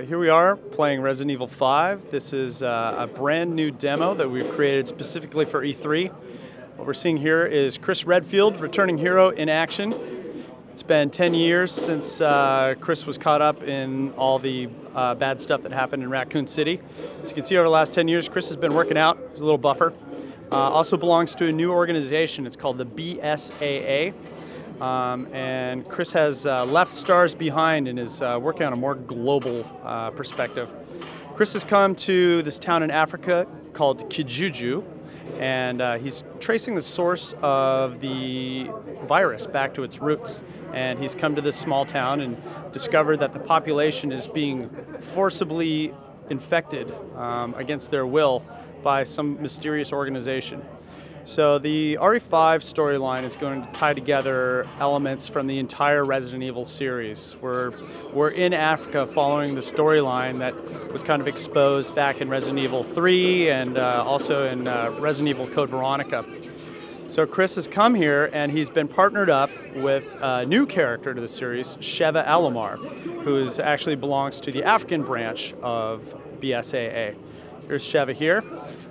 Here we are playing Resident Evil 5. This is a brand new demo that we've created specifically for E3. What we're seeing here is Chris Redfield, returning hero in action. It's been 10 years since Chris was caught up in all the bad stuff that happened in Raccoon City. As you can see, over the last 10 years, Chris has been working out. He's a little buffer. Also belongs to a new organization. It's called the BSAA. And Chris has left Stars behind and is working on a more global perspective. Chris has come to this town in Africa called Kijuju, and he's tracing the source of the virus back to its roots. And he's come to this small town and discovered that the population is being forcibly infected against their will by some mysterious organization. So the RE5 storyline is going to tie together elements from the entire Resident Evil series. We're in Africa following the storyline that was kind of exposed back in Resident Evil 3 and also in Resident Evil Code Veronica. So Chris has come here and he's been partnered up with a new character to the series, Sheva Alomar, who actually belongs to the African branch of BSAA. Here's Sheva here.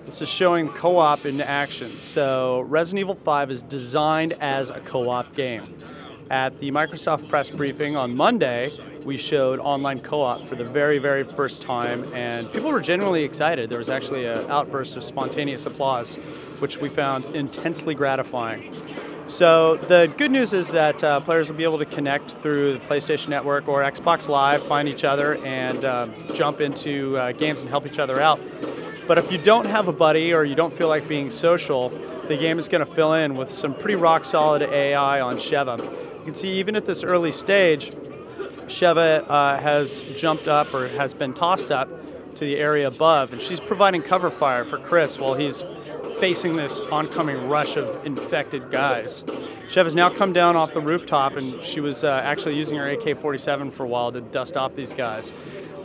This is showing co-op in action. So Resident Evil 5 is designed as a co-op game. At the Microsoft press briefing on Monday, we showed online co-op for the very, very first time, and people were genuinely excited. There was actually an outburst of spontaneous applause, which we found intensely gratifying. So the good news is that players will be able to connect through the PlayStation Network or Xbox Live, find each other, and jump into games and help each other out. But if you don't have a buddy or you don't feel like being social, the game is going to fill in with some pretty rock-solid AI on Sheva. You can see even at this early stage, Sheva has jumped up or has been tossed up to the area above, and she's providing cover fire for Chris while he's facing this oncoming rush of infected guys. Sheva's now come down off the rooftop, and she was actually using her AK-47 for a while to dust off these guys.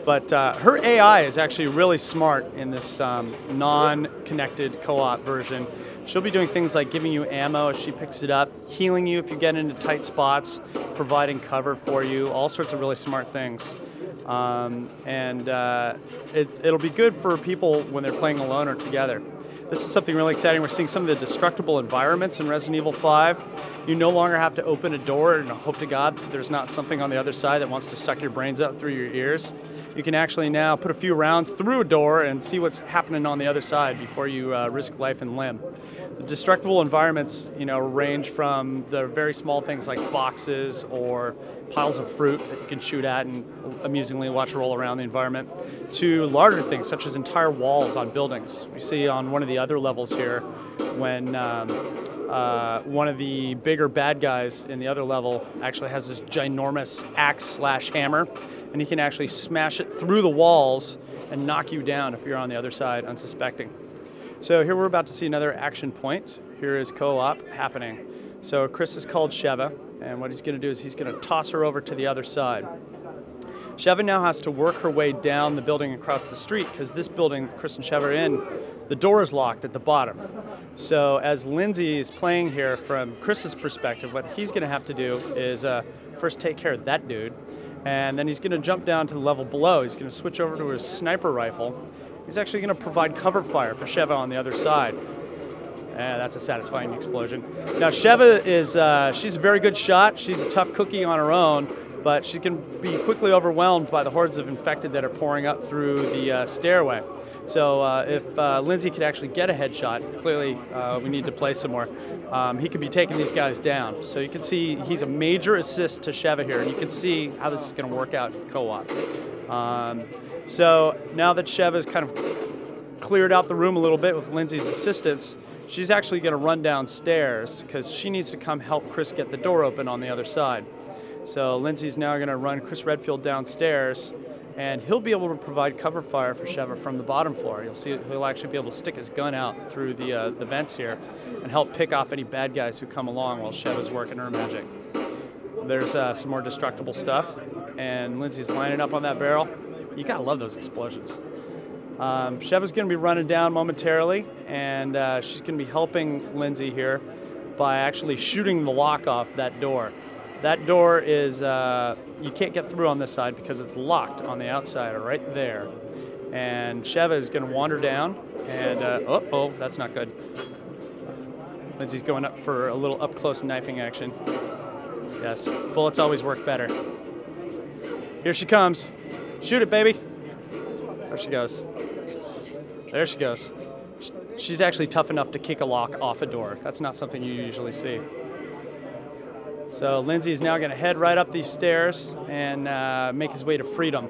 But her AI is actually really smart in this non-connected co-op version. She'll be doing things like giving you ammo as she picks it up, healing you if you get into tight spots, providing cover for you, all sorts of really smart things. It'll be good for people when they're playing alone or together. This is something really exciting. We're seeing some of the destructible environments in Resident Evil 5. You no longer have to open a door and hope to God that there's not something on the other side that wants to suck your brains out through your ears. You can actually now put a few rounds through a door and see what's happening on the other side before you risk life and limb. The destructible environments, range from the very small things like boxes or piles of fruit that you can shoot at and amusingly watch roll around the environment, to larger things such as entire walls on buildings. We see on one of the other levels here when one of the bigger bad guys in the other level actually has this ginormous axe/hammer, and he can actually smash it through the walls and knock you down if you're on the other side unsuspecting. So here we're about to see another action point. Here is co-op happening. So Chris is called Sheva, and what he's going to do is he's going to toss her over to the other side. Sheva now has to work her way down the building across the street, because this building Chris and Sheva are in, the door is locked at the bottom. So as Lindsay is playing here from Chris's perspective, what he's going to have to do is first take care of that dude, and then he's going to jump down to the level below. He's going to switch over to his sniper rifle. He's actually going to provide cover fire for Sheva on the other side. And that's a satisfying explosion. Now Sheva is, she's a very good shot. She's a tough cookie on her own, but she can be quickly overwhelmed by the hordes of infected that are pouring up through the stairway. So if Lindsay could actually get a headshot, clearly we need to play some more, he could be taking these guys down. So you can see he's a major assist to Sheva here, and you can see how this is going to work out in co-op. So now that Sheva's kind of cleared out the room a little bit with Lindsay's assistance, she's actually going to run downstairs because she needs to come help Chris get the door open on the other side. So Lindsay's now going to run Chris Redfield downstairs, and he'll be able to provide cover fire for Sheva from the bottom floor. You'll see he'll actually be able to stick his gun out through the vents here and help pick off any bad guys who come along while Sheva's working her magic. There's some more destructible stuff, and Lindsay's lining up on that barrel. You gotta love those explosions. Sheva's going to be running down momentarily, and she's going to be helping Lindsay here by actually shooting the lock off that door. That door is, you can't get through on this side because it's locked on the outside right there. And Sheva is going to wander down, and oh, that's not good. Lindsay's going up for a little up-close knifing action. Yes, bullets always work better. Here she comes. Shoot it, baby. There she goes. There she goes. She's actually tough enough to kick a lock off a door. That's not something you usually see. So Lindsay's now going to head right up these stairs and make his way to freedom.